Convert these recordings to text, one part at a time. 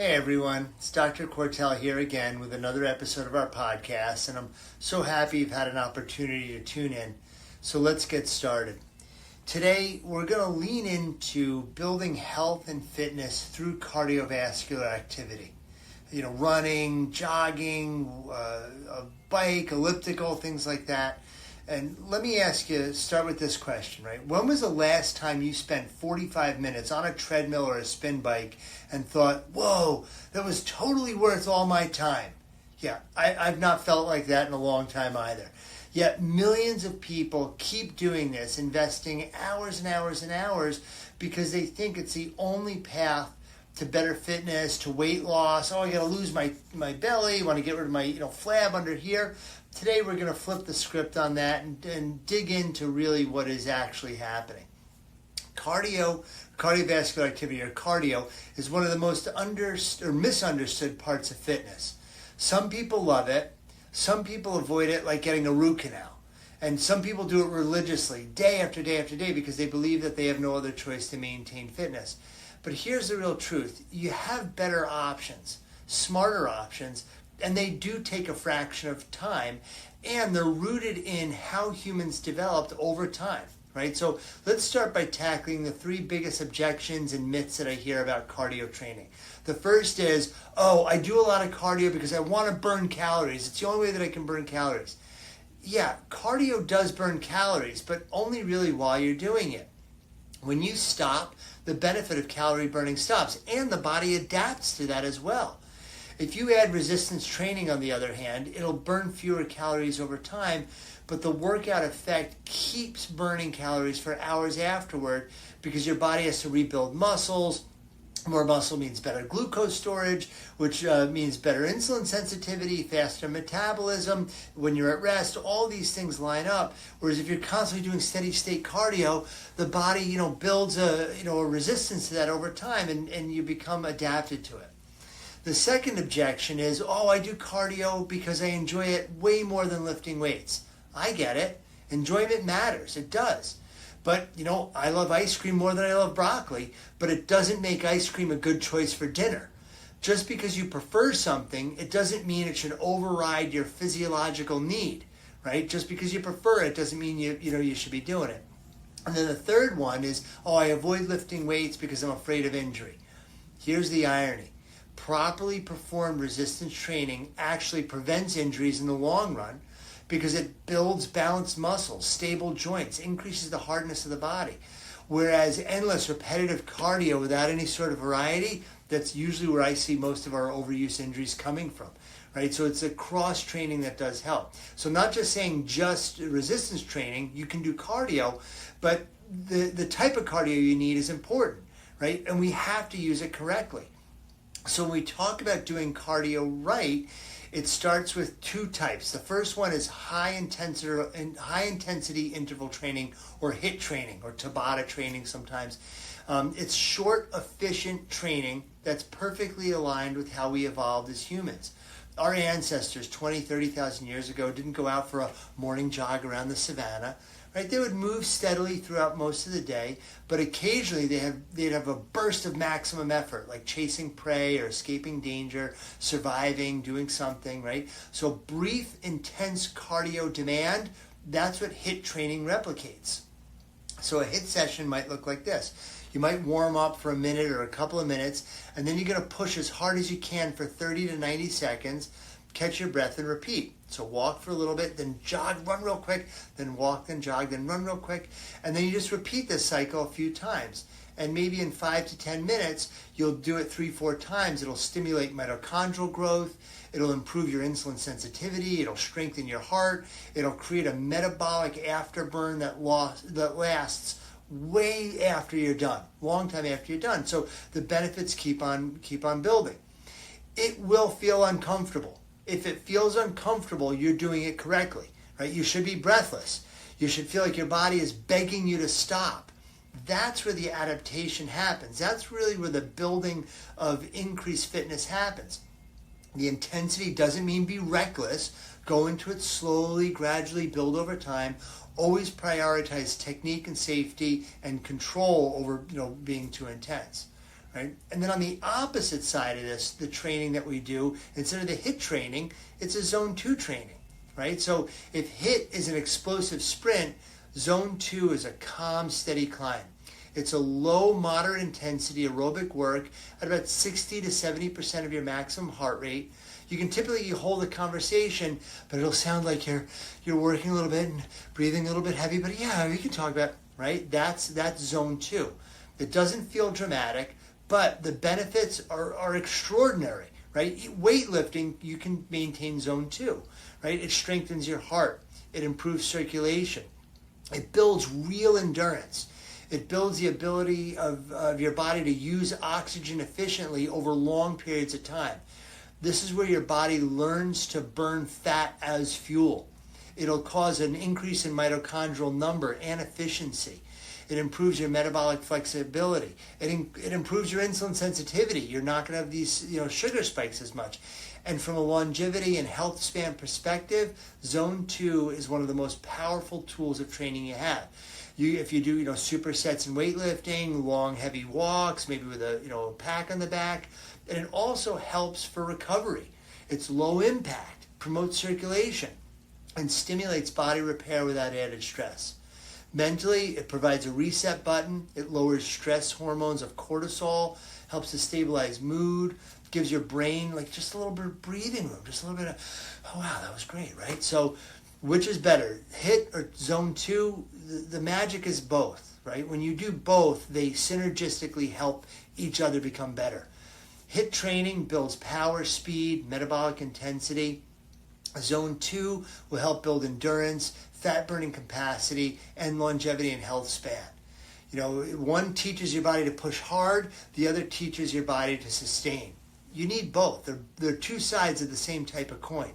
Hey everyone, it's Dr. Quartell here again with another episode of our podcast, and I'm so happy you've had an opportunity to tune in. So let's get started. Today we're going to lean into building health and fitness through cardiovascular activity. You know, running, jogging, a bike, elliptical, things like that. And let me ask you, start with this question, right? When was the last time you spent 45 minutes on a treadmill or a spin bike and thought, whoa, that was totally worth all my time? Yeah, I've not felt like that in a long time either. Yet millions of people keep doing this, investing hours and hours and hours because they think it's the only path to better fitness, to weight loss. Oh, I got to lose my belly, want to get rid of my flab under here. Today we're going to flip the script on that and dig into really what is actually happening. Cardiovascular activity, or cardio, is one of the most misunderstood parts of fitness. Some people love it. Some people avoid it like getting a root canal. And some people do it religiously, day after day after day, because they believe that they have no other choice to maintain fitness. But here's the real truth. You have better options, smarter options, and they do take a fraction of time, and they're rooted in how humans developed over time, right? So let's start by tackling the three biggest objections and myths that I hear about cardio training. The first is, I do a lot of cardio because I want to burn calories. It's the only way that I can burn calories. Yeah, cardio does burn calories, but only really while you're doing it. When you stop, the benefit of calorie burning stops, and the body adapts to that as well. If you add resistance training, on the other hand, it'll burn fewer calories over time, but the workout effect keeps burning calories for hours afterward because your body has to rebuild muscles. More muscle means better glucose storage, which means better insulin sensitivity, faster metabolism. When you're at rest, all these things line up. Whereas if you're constantly doing steady state cardio, the body, builds a resistance to that over time, and you become adapted to it. The second objection is, I do cardio because I enjoy it way more than lifting weights. I get it. Enjoyment matters. It does. But, I love ice cream more than I love broccoli, but it doesn't make ice cream a good choice for dinner. Just because you prefer something, it doesn't mean it should override your physiological need, right? Just because you prefer it doesn't mean you should be doing it. And then the third one is, I avoid lifting weights because I'm afraid of injury. Here's the irony. Properly performed resistance training actually prevents injuries in the long run because it builds balanced muscles, stable joints, increases the hardness of the body. Whereas endless repetitive cardio without any sort of variety, that's usually where I see most of our overuse injuries coming from, right? So it's a cross training that does help. So not just saying just resistance training, you can do cardio, but the type of cardio you need is important, right? And we have to use it correctly. So when we talk about doing cardio right, it starts with two types. The first one is high intensity interval training, or HIIT training, or Tabata training sometimes. It's short, efficient training that's perfectly aligned with how we evolved as humans. Our ancestors 20, 30,000 years ago didn't go out for a morning jog around the savannah. Right? They would move steadily throughout most of the day, but occasionally they'd have a burst of maximum effort, like chasing prey or escaping danger, surviving, doing something, right? So brief, intense cardio demand, that's what HIIT training replicates. So a HIIT session might look like this. You might warm up for a minute or a couple of minutes, and then you're going to push as hard as you can for 30 to 90 seconds, catch your breath, and repeat. So walk for a little bit, then jog, run real quick, then walk, then jog, then run real quick. And then you just repeat this cycle a few times. And maybe in 5 to 10 minutes, you'll do it 3-4 times. It'll stimulate mitochondrial growth. It'll improve your insulin sensitivity. It'll strengthen your heart. It'll create a metabolic afterburn that lasts way after you're done, long time after you're done. So the benefits keep on building. It will feel uncomfortable. If it feels uncomfortable, you're doing it correctly, right? You should be breathless. You should feel like your body is begging you to stop. That's where the adaptation happens. That's really where the building of increased fitness happens. The intensity doesn't mean be reckless. Go into it slowly, gradually, build over time. Always prioritize technique and safety and control over, being too intense. right? And then on the opposite side of this, the training that we do, instead of the HIIT training, it's a zone 2 training, right? So if HIIT is an explosive sprint, zone 2 is a calm, steady climb. It's a low, moderate intensity aerobic work at about 60 to 70% of your maximum heart rate. You can typically hold a conversation, but it'll sound like you're working a little bit and breathing a little bit heavy, but yeah, we can talk about, right? That's zone 2. It doesn't feel dramatic, but the benefits are extraordinary, right? Weightlifting, you can maintain zone 2, right? It strengthens your heart. It improves circulation. It builds real endurance. It builds the ability of your body to use oxygen efficiently over long periods of time. This is where your body learns to burn fat as fuel. It'll cause an increase in mitochondrial number and efficiency. It improves your metabolic flexibility. It improves your insulin sensitivity. You're not going to have these sugar spikes as much. And from a longevity and health span perspective, zone 2 is one of the most powerful tools of training you have. If you do supersets in weightlifting, long heavy walks, maybe with a pack on the back, and it also helps for recovery. It's low impact, promotes circulation, and stimulates body repair without added stress. Mentally, it provides a reset button. It lowers stress hormones of cortisol, helps to stabilize mood, gives your brain just a little bit of breathing room, just a little bit of, oh wow, that was great, right? So which is better, HIIT or zone 2? The magic is both, right? When you do both, they synergistically help each other become better. HIIT training builds power, speed, metabolic intensity. Zone 2 will help build endurance, fat burning capacity, and longevity and health span. One teaches your body to push hard, the other teaches your body to sustain. You need both. They're two sides of the same type of coin.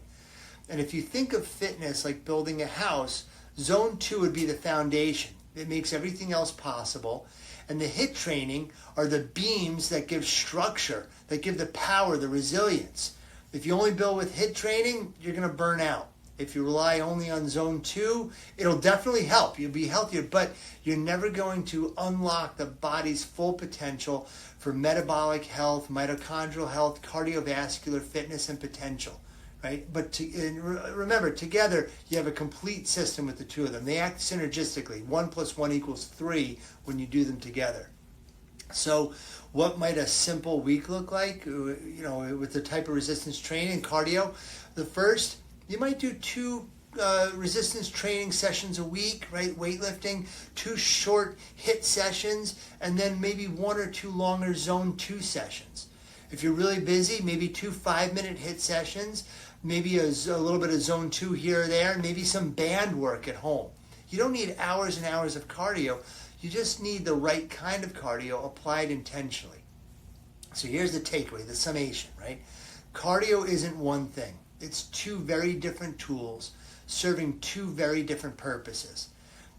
And if you think of fitness like building a house, zone 2 would be the foundation. It makes everything else possible. And the HIIT training are the beams that give structure, that give the power, the resilience. If you only build with HIIT training, you're going to burn out. If you rely only on zone 2, it'll definitely help. You'll be healthier, but you're never going to unlock the body's full potential for metabolic health, mitochondrial health, cardiovascular fitness, and potential. Right? But remember, together you have a complete system with the two of them. They act synergistically. 1 + 1 = 3 when you do them together. So what might a simple week look like, with the type of resistance training, cardio? The first, you might do 2 resistance training sessions a week, right? Weightlifting, 2 short HIIT sessions, and then maybe 1 or 2 longer zone 2 sessions. If you're really busy, maybe 2 5-minute HIIT sessions, maybe a little bit of zone 2 here or there, and maybe some band work at home. You don't need hours and hours of cardio. You just need the right kind of cardio applied intentionally. So here's the takeaway, the summation, right? Cardio isn't one thing. It's 2 very different tools serving 2 very different purposes.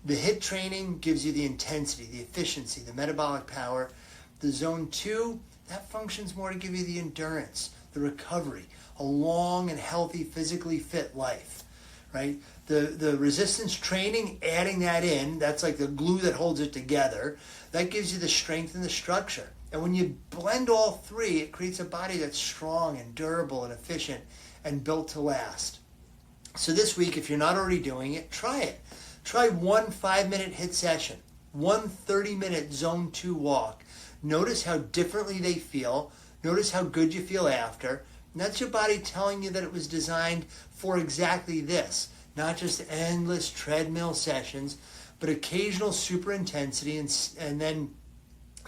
The HIIT training gives you the intensity, the efficiency, the metabolic power. The zone 2, that functions more to give you the endurance, the recovery, a long and healthy, physically fit life, right? The resistance training, adding that in, that's like the glue that holds it together. That gives you the strength and the structure. And when you blend all 3, it creates a body that's strong and durable and efficient and built to last. So this week, if you're not already doing it, try it. Try 1 5-minute HIIT session, 1 30-minute zone 2 walk. Notice how differently they feel. Notice how good you feel after. And that's your body telling you that it was designed for exactly this. Not just endless treadmill sessions, but occasional super intensity and then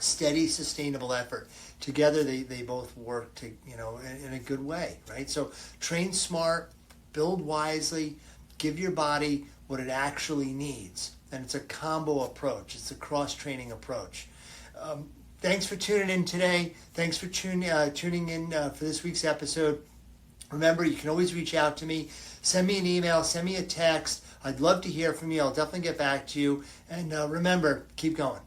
steady, sustainable effort. Together, they both work in a good way, right? So train smart, build wisely, give your body what it actually needs. And it's a combo approach. It's a cross-training approach. Thanks for tuning in today. Thanks for tuning in for this week's episode. Remember, you can always reach out to me. Send me an email. Send me a text. I'd love to hear from you. I'll definitely get back to you. And remember, keep going.